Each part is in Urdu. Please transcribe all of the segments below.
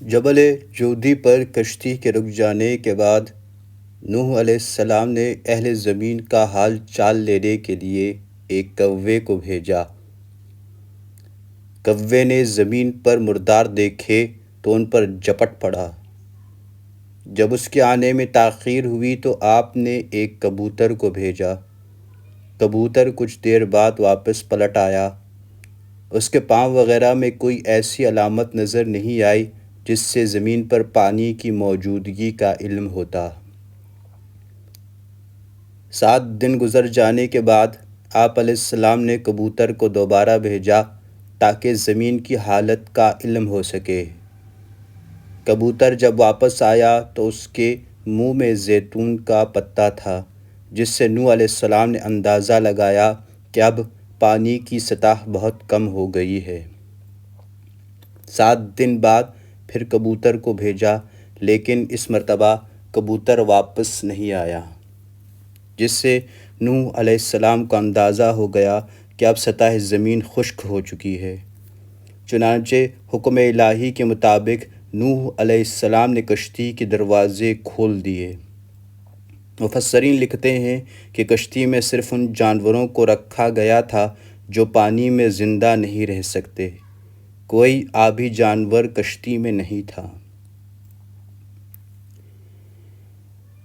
جبل جودی پر کشتی کے رک جانے کے بعد نوح علیہ السلام نے اہل زمین کا حال چال لینے کے لیے ایک کوے کو بھیجا۔ کوے نے زمین پر مردار دیکھے تو ان پر جپٹ پڑا۔ جب اس کے آنے میں تاخیر ہوئی تو آپ نے ایک کبوتر کو بھیجا۔ کبوتر کچھ دیر بعد واپس پلٹ آیا۔ اس کے پاؤں وغیرہ میں کوئی ایسی علامت نظر نہیں آئی جس سے زمین پر پانی کی موجودگی کا علم ہوتا۔ 7 دن گزر جانے کے بعد آپ علیہ السلام نے کبوتر کو دوبارہ بھیجا تاکہ زمین کی حالت کا علم ہو سکے۔ کبوتر جب واپس آیا تو اس کے منہ میں زیتون کا پتا تھا، جس سے نوح علیہ السلام نے اندازہ لگایا کہ اب پانی کی سطح بہت کم ہو گئی ہے۔ 7 دن بعد پھر کبوتر کو بھیجا، لیکن اس مرتبہ کبوتر واپس نہیں آیا، جس سے نوح علیہ السلام کو اندازہ ہو گیا کہ اب سطح زمین خشک ہو چکی ہے۔ چنانچہ حکم الہی کے مطابق نوح علیہ السلام نے کشتی کے دروازے کھول دیے۔ مفسرین لکھتے ہیں کہ کشتی میں صرف ان جانوروں کو رکھا گیا تھا جو پانی میں زندہ نہیں رہ سکتے۔ کوئی آبی جانور کشتی میں نہیں تھا۔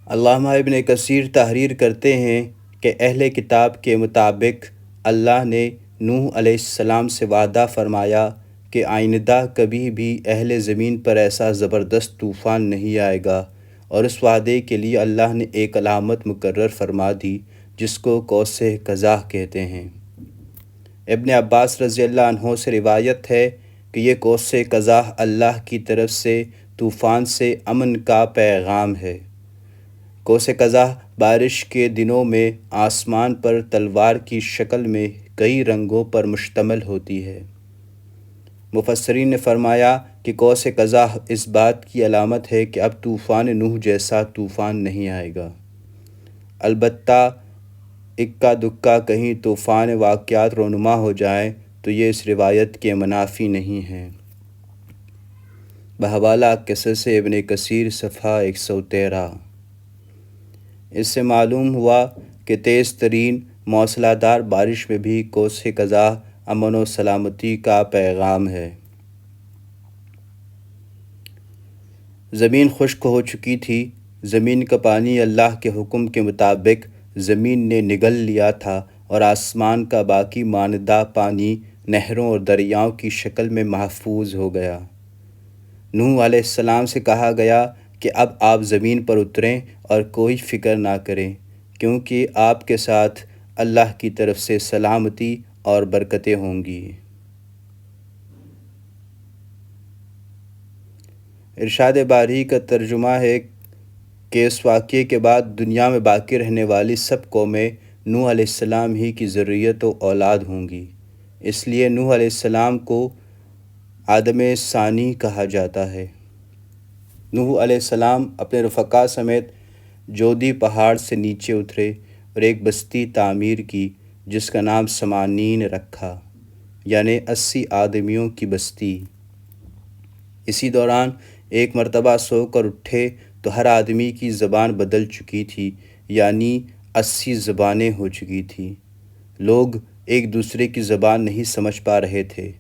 علامہ ابن کثیر تحریر کرتے ہیں کہ اہل کتاب کے مطابق اللہ نے نوح علیہ السلام سے وعدہ فرمایا کہ آئندہ کبھی بھی اہل زمین پر ایسا زبردست طوفان نہیں آئے گا، اور اس وعدے کے لیے اللہ نے ایک علامت مقرر فرما دی جس کو قوس قزح کہتے ہیں۔ ابن عباس رضی اللہ عنہ سے روایت ہے کہ یہ قوس قزح اللہ کی طرف سے طوفان سے امن کا پیغام ہے۔ قوس قزح بارش کے دنوں میں آسمان پر تلوار کی شکل میں کئی رنگوں پر مشتمل ہوتی ہے۔ مفسرین نے فرمایا کہ قوس قزح اس بات کی علامت ہے کہ اب طوفان نوح جیسا طوفان نہیں آئے گا۔ البتہ اکا دکا کہیں طوفان واقعات رونما ہو جائیں تو یہ اس روایت کے منافی نہیں ہیں۔ بحوالہ قصص ابن کثیر صفحہ 113۔ اس سے معلوم ہوا کہ تیز ترین موسلا دار بارش میں بھی قوس قزح امن و سلامتی کا پیغام ہے۔ زمین خشک ہو چکی تھی۔ زمین کا پانی اللہ کے حکم کے مطابق زمین نے نگل لیا تھا، اور آسمان کا باقی ماندہ پانی نہروں اور دریاؤں کی شکل میں محفوظ ہو گیا۔ نوح علیہ السلام سے کہا گیا کہ اب آپ زمین پر اتریں اور کوئی فکر نہ کریں، کیونکہ آپ کے ساتھ اللہ کی طرف سے سلامتی اور برکتیں ہوں گی۔ ارشاد باری کا ترجمہ ہے کہ اس واقعے کے بعد دنیا میں باقی رہنے والی سب قومیں نوح علیہ السلام ہی کی ذریت و اولاد ہوں گی۔ اس لیے نوح علیہ السلام کو آدم ثانی کہا جاتا ہے۔ نوح علیہ السلام اپنے رفقا سمیت جودی پہاڑ سے نیچے اترے اور ایک بستی تعمیر کی جس کا نام سمانین رکھا، یعنی 80 آدمیوں کی بستی۔ اسی دوران ایک مرتبہ سو کر اٹھے تو ہر آدمی کی زبان بدل چکی تھی، یعنی 80 زبانیں ہو چکی تھیں۔ لوگ ایک دوسرے کی زبان نہیں سمجھ پا رہے تھے۔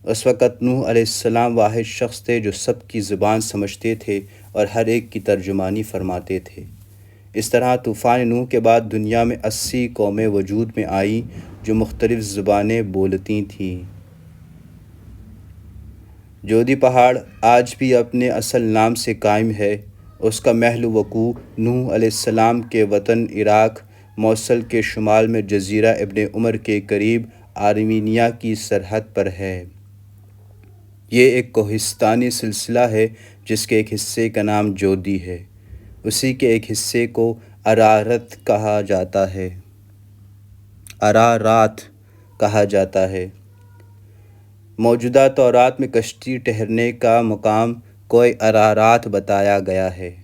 اس وقت نوح علیہ السلام واحد شخص تھے جو سب کی زبان سمجھتے تھے اور ہر ایک کی ترجمانی فرماتے تھے۔ اس طرح طوفان نوح کے بعد دنیا میں 80 قومیں وجود میں آئیں جو مختلف زبانیں بولتی تھیں۔ جودی پہاڑ آج بھی اپنے اصل نام سے قائم ہے۔ اس کا محل وقوع نوح علیہ السلام کے وطن عراق، موصل کے شمال میں جزیرہ ابن عمر کے قریب آرمینیا کی سرحد پر ہے۔ یہ ایک کوہستانی سلسلہ ہے جس کے ایک حصے کا نام جودی ہے۔ اسی کے ایک حصے کو ارارات کہا جاتا ہے۔ موجودہ تورات میں کشتی ٹھہرنے کا مقام کوہ ارارات بتایا گیا ہے۔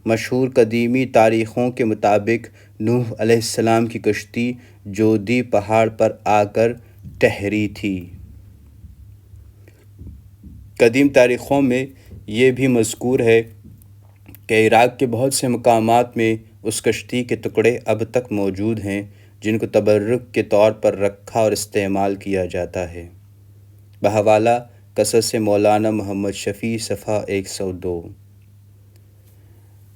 مشہور قدیمی تاریخوں کے مطابق نوح علیہ السلام کی کشتی جودی پہاڑ پر آ کر ٹھہری تھی۔ قدیم تاریخوں میں یہ بھی مذکور ہے کہ عراق کے بہت سے مقامات میں اس کشتی کے ٹکڑے اب تک موجود ہیں جن کو تبرک کے طور پر رکھا اور استعمال کیا جاتا ہے۔ بحوالہ قصص مولانا محمد شفیع صفحہ 102۔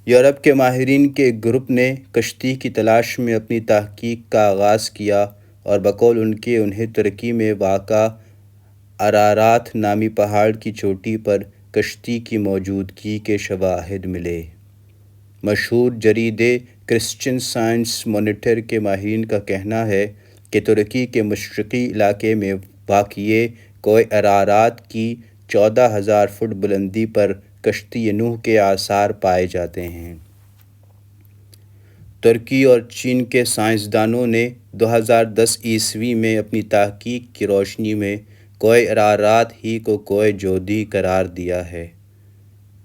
یورپ کے ماہرین کے ایک گروپ نے کشتی کی تلاش میں اپنی تحقیق کا آغاز کیا اور بقول ان کے انہیں ترکی میں واقع ارارات نامی پہاڑ کی چوٹی پر کشتی کی موجودگی کے شواہد ملے۔ مشہور جریدے کرسچن سائنس مانیٹر کے ماہرین کا کہنا ہے کہ ترکی کے مشرقی علاقے میں واقع کوہ ارارات کی 14,000 فٹ بلندی پر کشتی نوح کے آثار پائے جاتے ہیں۔ ترکی اور چین کے سائنسدانوں نے 2010 عیسوی میں اپنی تحقیق کی روشنی میں کوہ ارارات ہی کو کوہ جودھی قرار دیا ہے۔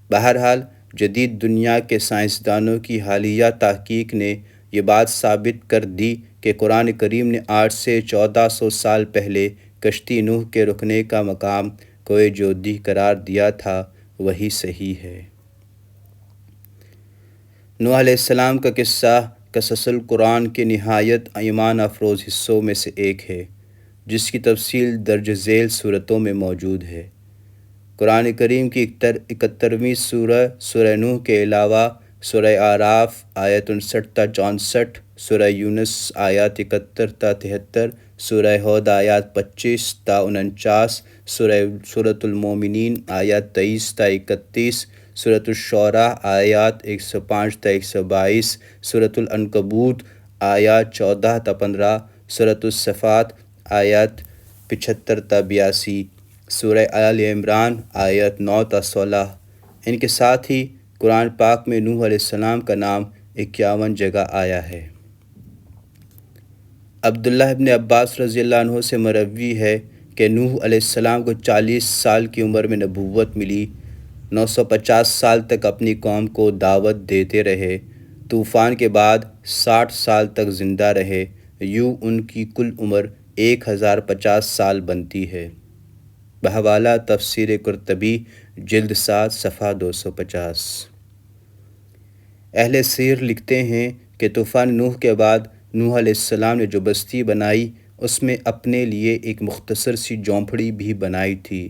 بہرحال جدید دنیا کے سائنسدانوں کی حالیہ تحقیق نے یہ بات ثابت کر دی کہ قرآن کریم نے 8 سے 1400 سال پہلے کشتی نوح کے رکنے کا مقام کوہ جودھی قرار دیا تھا، وہی صحیح ہے۔ نوح علیہ السلام کا قصہ قصص القرآن کے نہایت ایمان افروز حصوں میں سے ایک ہے، جس کی تفصیل درج ذیل صورتوں میں موجود ہے۔ قرآن کریم کی 71ویں سورہ نوح کے علاوہ سورہ اعراف آیت 59 تا 64، سورہ یونس آیات 71 تا 73، سورہ ہود آیات 25 تا 49، سورۃ المومنین آیات 23 تا 31، سورۃ الشعراء آیات 105 تا 122، سورۃ العنکبوت آیات 14 تا 15، سورۃ الصفات آیات 75 تا 82، سورہ آل عمران آیت 9 تا 16۔ ان کے ساتھ ہی قرآن پاک میں نوح علیہ السلام کا نام 51 جگہ آیا ہے۔ عبداللہ ابن عباس رضی اللہ عنہ سے مروی ہے کہ نوح علیہ السلام کو 40 سال کی عمر میں نبوت ملی، 950 سال تک اپنی قوم کو دعوت دیتے رہے، طوفان کے بعد 60 سال تک زندہ رہے، یوں ان کی کل عمر 1050 سال بنتی ہے۔ بحوالہ تفسیر قرطبی جلد 7 صفحہ 250۔ اہل سیر لکھتے ہیں کہ طوفان نوح کے بعد نوح علیہ السلام نے جو بستی بنائی اس میں اپنے لیے ایک مختصر سی جھونپڑی بھی بنائی تھی۔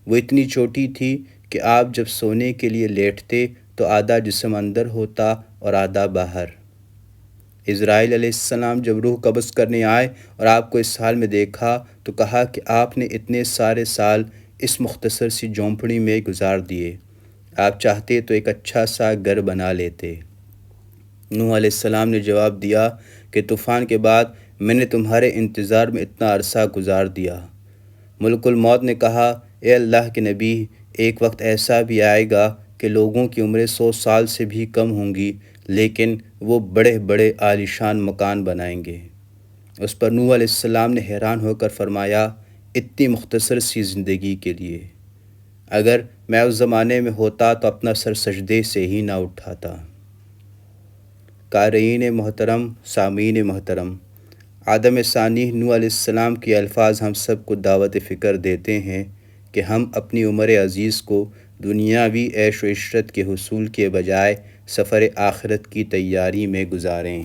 وہ اتنی چھوٹی تھی کہ آپ جب سونے کے لیے لیٹتے تو آدھا جسم اندر ہوتا اور آدھا باہر۔ اسرائیل علیہ السلام جب روح قبض کرنے آئے اور آپ کو اس حال میں دیکھا تو کہا کہ آپ نے اتنے سارے سال اس مختصر سی جھونپڑی میں گزار دیے، آپ چاہتے تو ایک اچھا سا گھر بنا لیتے۔ نوح علیہ السلام نے جواب دیا کہ طوفان کے بعد میں نے تمہارے انتظار میں اتنا عرصہ گزار دیا۔ ملک الموت نے کہا، اے اللہ کے نبی، ایک وقت ایسا بھی آئے گا کہ لوگوں کی عمریں 100 سال سے بھی کم ہوں گی، لیکن وہ بڑے بڑے عالیشان مکان بنائیں گے۔ اس پر نوح علیہ السلام نے حیران ہو کر فرمایا، اتنی مختصر سی زندگی کے لیے اگر میں اس زمانے میں ہوتا تو اپنا سر سجدے سے ہی نہ اٹھاتا۔ قارئین محترم، سامعین محترم، آدم ثانی نوح علیہ السلام کے الفاظ ہم سب کو دعوت فکر دیتے ہیں کہ ہم اپنی عمر عزیز کو دنیاوی عیش و عشرت کے حصول کے بجائے سفر آخرت کی تیاری میں گزاریں۔